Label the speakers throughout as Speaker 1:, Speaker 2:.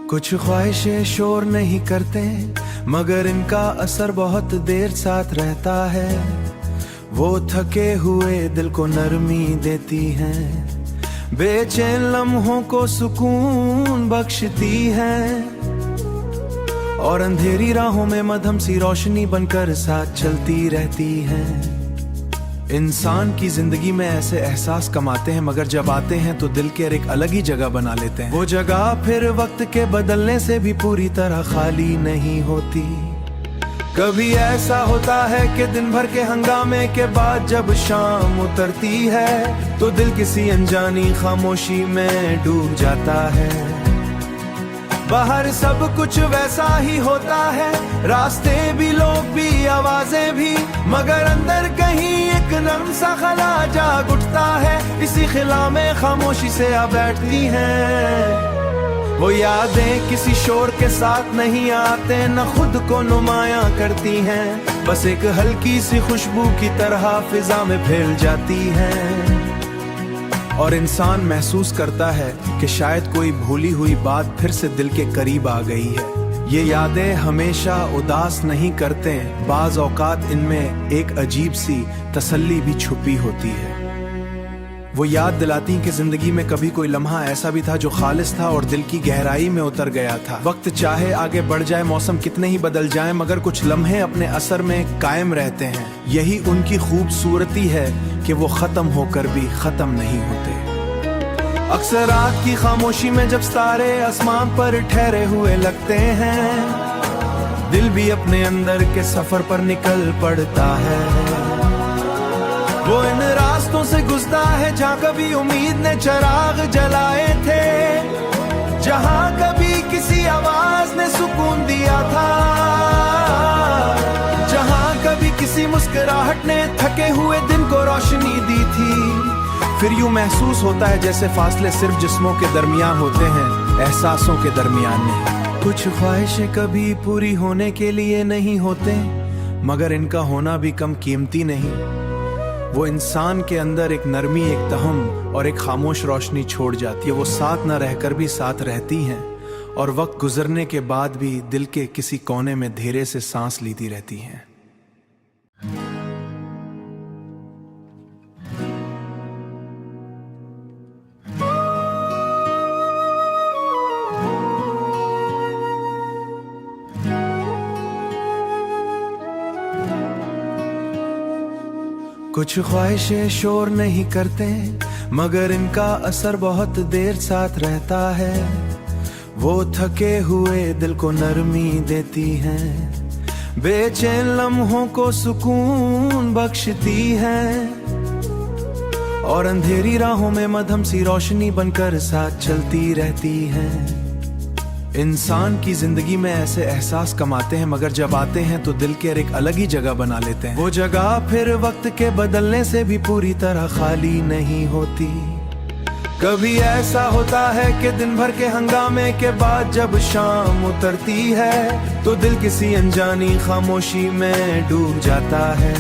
Speaker 1: कुछ ख्वाहिशें शोर नहीं करते मगर इनका असर बहुत देर साथ रहता है। वो थके हुए दिल को नरमी देती हैं, बेचैन लम्हों को सुकून बख्शती हैं और अंधेरी राहों में मध्यम सी रोशनी बनकर साथ चलती रहती हैं। इंसान की जिंदगी में ऐसे एहसास कमाते हैं मगर जब आते हैं तो दिल के एक अलग ही जगह बना लेते हैं। वो जगह फिर वक्त के बदलने से भी पूरी तरह खाली नहीं होती। कभी ऐसा होता है कि दिन भर के हंगामे के बाद जब शाम उतरती है तो दिल किसी अनजानी खामोशी में डूब जाता है। बाहर सब कुछ वैसा ही होता है, रास्ते भी, लोग भी, आवाजें भी, मगर अंदर कहीं एक नर्म सा खला जाग उठता है। इसी खिला में खामोशी से आ बैठती हैं। वो यादें किसी शोर के साथ नहीं आते, न खुद को नुमायां करती हैं, बस एक हल्की सी खुशबू की तरह फिजा में फैल जाती हैं। और इंसान महसूस करता है कि शायद कोई भूली हुई बात फिर से दिल के करीब आ गई है। ये यादें हमेशा उदास नहीं करते, बाज औकात इनमें एक अजीब सी तसल्ली भी छुपी होती है। वो याद दिलाती कि जिंदगी में कभी कोई लम्हा ऐसा भी था जो खालिस था और दिल की गहराई में उतर गया था। वक्त चाहे आगे बढ़ जाए, मौसम कितने ही बदल जाए, मगर कुछ लम्हे अपने असर में कायम रहते हैं। यही उनकी खूबसूरती है कि वो खत्म होकर भी खत्म नहीं होते। अक्सर रात की खामोशी में जब सितारे आसमान पर ठहरे हुए लगते हैं, दिल भी अपने अंदर के सफर पर निकल पड़ता है। वो इन रास्तों से गुजरता है जहाँ कभी उम्मीद ने चिराग जलाए थे, जहाँ कभी किसी आवाज ने सुकून दिया था, जहाँ कभी किसी मुस्कुराहट ने थके हुए दिन को रोशनी दी थी। फिर यूं महसूस होता है जैसे फासले सिर्फ जिस्मों के दरमियान होते हैं, एहसासों के दरमियान नहीं। कुछ ख्वाहिशें कभी पूरी होने के लिए नहीं होते, मगर इनका होना भी कम कीमती नहीं। वो इंसान के अंदर एक नरमी, एक तहम और एक खामोश रोशनी छोड़ जाती है। वो साथ न रहकर भी साथ रहती हैं और वक्त गुजरने के बाद भी दिल के किसी कोने में धीरे से सांस लेती रहती हैं। कुछ ख्वाहिशें शोर नहीं करते मगर इनका असर बहुत देर साथ रहता है। वो थके हुए दिल को नरमी देती हैं, बेचैन लम्हों को सुकून बख्शती हैं और अंधेरी राहों में मध्यम सी रोशनी बनकर साथ चलती रहती हैं। इंसान की जिंदगी में ऐसे एहसास कमाते हैं मगर जब आते हैं तो दिल के एक अलग ही जगह बना लेते हैं। वो जगह फिर वक्त के बदलने से भी पूरी तरह खाली नहीं होती। कभी ऐसा होता है कि दिन भर के हंगामे के बाद जब शाम उतरती है तो दिल किसी अनजानी खामोशी में डूब जाता है।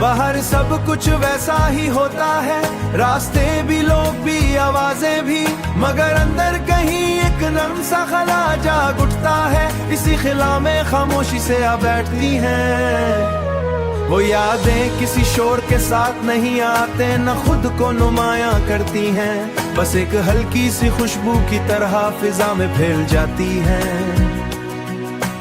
Speaker 1: बाहर सब कुछ वैसा ही होता है, रास्ते भी, लोग भी, आवाजें भी, मगर अंदर कहीं एक नर्म सा खला जाग उठता है। इसी खिला में खामोशी से आ बैठती हैं। वो यादें किसी शोर के साथ नहीं आते, न खुद को नुमायां करती हैं, बस एक हल्की सी खुशबू की तरह फिजा में फैल जाती हैं।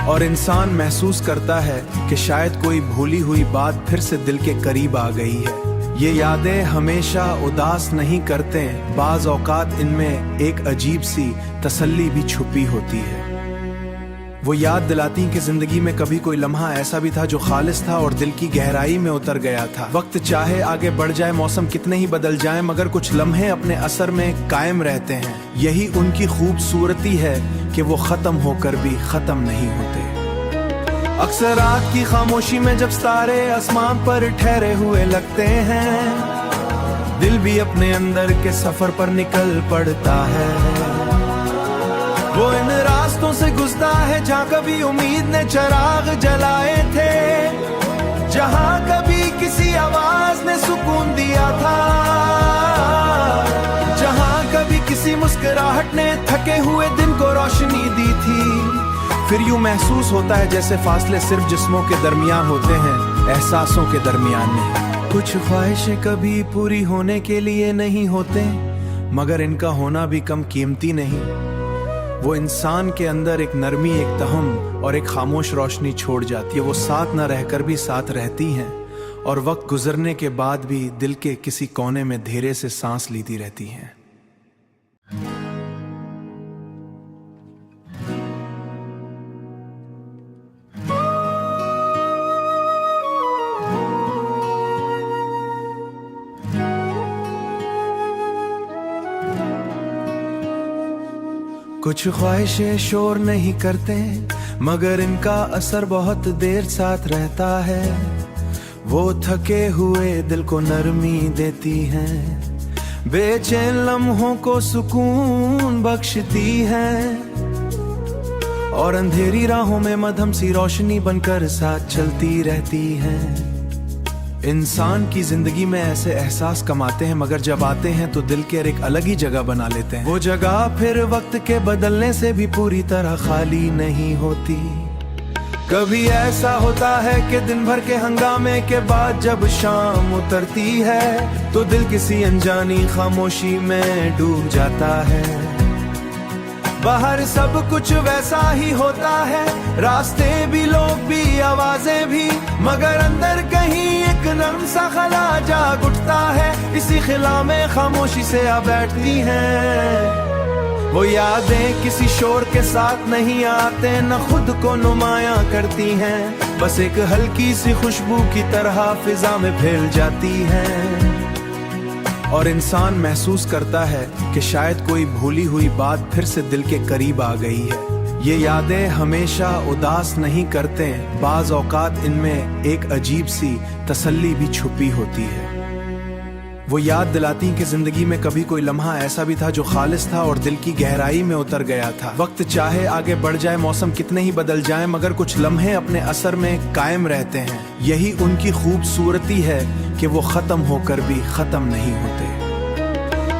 Speaker 1: और इंसान महसूस करता है कि शायद कोई भूली हुई बात फिर से दिल के करीब आ गई है। ये यादें हमेशा उदास नहीं करते, बाज औकात इनमें एक अजीब सी तसल्ली भी छुपी होती है। वो याद दिलाती कि जिंदगी में कभी कोई लम्हा ऐसा भी था जो खालिस था और दिल की गहराई में उतर गया था। वक्त चाहे आगे बढ़ जाए, मौसम कितने ही बदल जाए, मगर कुछ लम्हे अपने असर में कायम रहते हैं। यही उनकी खूबसूरती है कि वो खत्म होकर भी खत्म नहीं होते। अक्सर रात की खामोशी में जब सितारे आसमान पर ठहरे हुए लगते हैं, दिल भी अपने अंदर के सफर पर निकल पड़ता है। वो इन रास्तों से गुजरता है जहाँ कभी उम्मीद ने चिराग जलाए थे, जहाँ कभी किसी आवाज ने सुकून दिया था, जहाँ कभी किसी मुस्कुराहट ने थके हुए दिन को रोशनी दी थी। फिर यूं महसूस होता है जैसे फासले सिर्फ जिस्मों के दरमियान होते हैं, एहसासों के दरमियान नहीं। कुछ ख्वाहिशें कभी पूरी होने के लिए नहीं होते, मगर इनका होना भी कम कीमती नहीं। वो इंसान के अंदर एक नरमी, एक तहम और एक खामोश रोशनी छोड़ जाती है। वो साथ न रहकर भी साथ रहती हैं और वक्त गुजरने के बाद भी दिल के किसी कोने में धीरे से सांस लेती रहती हैं। कुछ ख्वाहिशें शोर नहीं करते, मगर इनका असर बहुत देर साथ रहता है। वो थके हुए दिल को नरमी देती हैं, बेचैन लम्हों को सुकून बख्शती हैं और अंधेरी राहों में मध्यम सी रोशनी बनकर साथ चलती रहती हैं। इंसान की जिंदगी में ऐसे एहसास कमाते हैं, मगर जब आते हैं तो दिल के एक अलग ही जगह बना लेते हैं। वो जगह फिर वक्त के बदलने से भी पूरी तरह खाली नहीं होती। कभी ऐसा होता है कि दिन भर के हंगामे के बाद जब शाम उतरती है तो दिल किसी अनजानी खामोशी में डूब जाता है। बाहर सब कुछ वैसा ही होता है, रास्ते भी, लोग भी, आवाजें भी, मगर अंदर कहीं एक नर्म सा खला जाग उठता है। इसी खिला में खामोशी से आ बैठती हैं। वो यादें किसी शोर के साथ नहीं आते, न खुद को नुमायां करती हैं, बस एक हल्की सी खुशबू की तरह फिजा में फैल जाती हैं। और इंसान महसूस करता है कि शायद कोई भूली हुई बात फिर से दिल के करीब आ गई है। ये यादें हमेशा उदास नहीं करते, बाज औकात इनमें एक अजीब सी तसल्ली भी छुपी होती है। वो याद दिलाती कि जिंदगी में कभी कोई लम्हा ऐसा भी था जो खालिस था और दिल की गहराई में उतर गया था। वक्त चाहे आगे बढ़ जाए, मौसम कितने ही बदल जाए, मगर कुछ लम्हे अपने असर में कायम रहते हैं। यही उनकी खूबसूरती है कि वो खत्म होकर भी खत्म नहीं होते।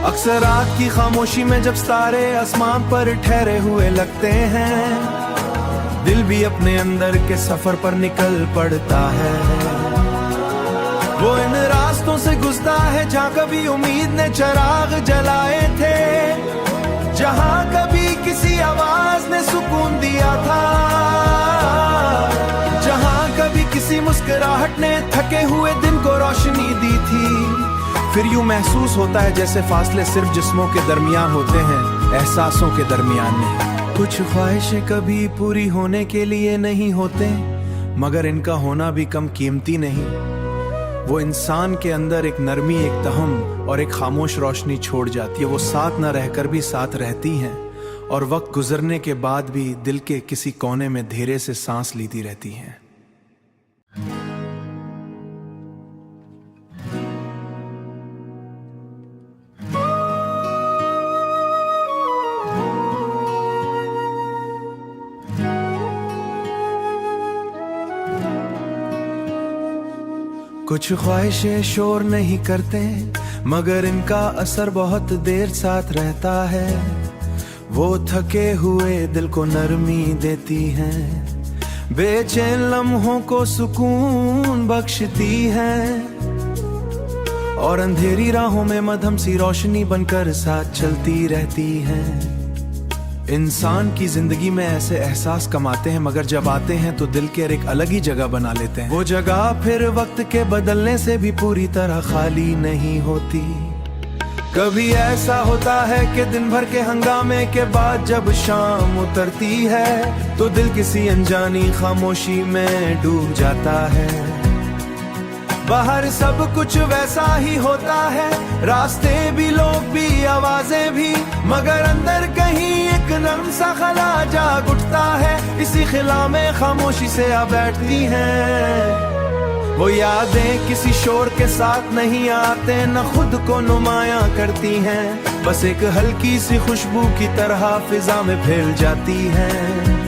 Speaker 1: अक्सर रात की खामोशी में जब सितारे आसमान पर ठहरे हुए लगते हैं, दिल भी अपने अंदर के सफर पर निकल पड़ता है। वो इन रास्तों से गुजरता है जहाँ कभी उम्मीद ने चिराग जलाए थे, जहाँ कभी किसी आवाज ने सुकून दिया था, जहाँ कभी किसी मुस्कुराहट ने थके हुए दिन को रोशनी दी थी। फिर यूं महसूस होता है जैसे फासले सिर्फ जिस्मों के दरमियान होते हैं, एहसासों के दरमियान नहीं। कुछ ख्वाहिशें कभी पूरी होने के लिए नहीं होते, मगर इनका होना भी कम कीमती नहीं। वो इंसान के अंदर एक नरमी, एक तहम और एक खामोश रोशनी छोड़ जाती है। वो साथ न रहकर भी साथ रहती हैं और वक्त गुजरने के बाद भी दिल के किसी कोने में धीरे से सांस लेती रहती हैं। कुछ ख्वाहिशें शोर नहीं करते, मगर इनका असर बहुत देर साथ रहता है। वो थके हुए दिल को नरमी देती हैं, बेचैन लम्हों को सुकून बख्शती हैं और अंधेरी राहों में मध्यम सी रोशनी बनकर साथ चलती रहती हैं। इंसान की जिंदगी में ऐसे एहसास कमाते हैं, मगर जब आते हैं तो दिल के एक अलग ही जगह बना लेते हैं। वो जगह फिर वक्त के बदलने से भी पूरी तरह खाली नहीं होती। कभी ऐसा होता है कि दिन भर के हंगामे के बाद जब शाम उतरती है तो दिल किसी अनजानी खामोशी में डूब जाता है। बाहर सब कुछ वैसा ही होता है, रास्ते भी, लोग भी, आवाजें भी, मगर अंदर कहीं एक नर्म सा खला जाग उठता है। इसी खिला में खामोशी से आ बैठती हैं। वो यादें किसी शोर के साथ नहीं आते, न खुद को नुमायां करती हैं, बस एक हल्की सी खुशबू की तरह फिजा में फैल जाती हैं।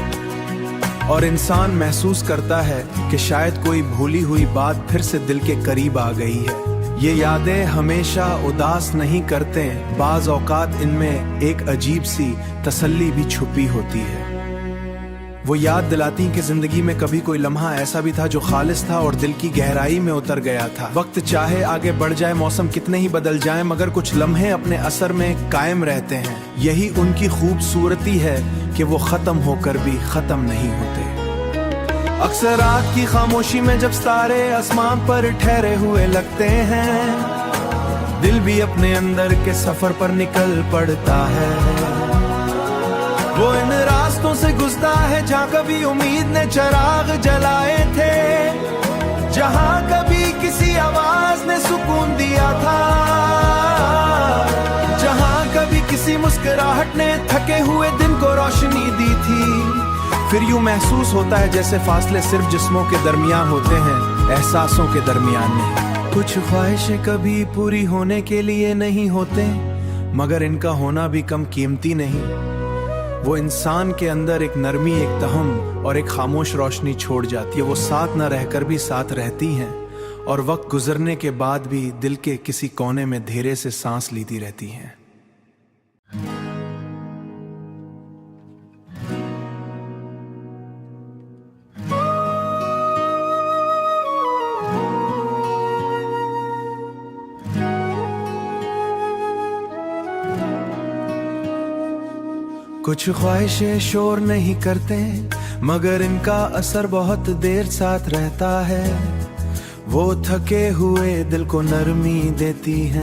Speaker 1: और इंसान महसूस करता है कि शायद कोई भूली हुई बात फिर से दिल के करीब आ गई है। ये यादें हमेशा उदास नहीं करते, बाज औकात इनमें एक अजीब सी तसल्ली भी छुपी होती है। वो याद दिलाती कि जिंदगी में कभी कोई लम्हा ऐसा भी था जो खालिस था और दिल की गहराई में उतर गया था। वक्त चाहे आगे बढ़ जाए, मौसम कितने ही बदल जाए, मगर कुछ लम्हे अपने असर में कायम रहते हैं। यही उनकी खूबसूरती है कि वो खत्म होकर भी खत्म नहीं होते। अक्सर रात की खामोशी में जब सितारे आसमान पर ठहरे हुए लगते हैं, दिल भी अपने अंदर के सफर पर निकल पड़ता है। वो इन रास्तों से गुजरता है जहाँ कभी उम्मीद ने चिराग जलाए थे, जहाँ कभी किसी आवाज ने सुकून दिया था, जहाँ कभी किसी मुस्कुराहट ने थके हुए दिन को रोशनी दी थी। फिर यूं महसूस होता है जैसे फासले सिर्फ जिस्मों के दरमियान होते हैं, एहसासों के दरमियान नहीं। कुछ ख्वाहिशें कभी पूरी होने के लिए नहीं होते, मगर इनका होना भी कम कीमती नहीं। वो इंसान के अंदर एक नरमी, एक तहम और एक खामोश रोशनी छोड़ जाती है। वो साथ न रहकर भी साथ रहती हैं और वक्त गुजरने के बाद भी दिल के किसी कोने में धीरे से सांस लेती रहती हैं। कुछ ख्वाहिशें शोर नहीं करते, मगर इनका असर बहुत देर साथ रहता है। वो थके हुए दिल को नरमी देती हैं।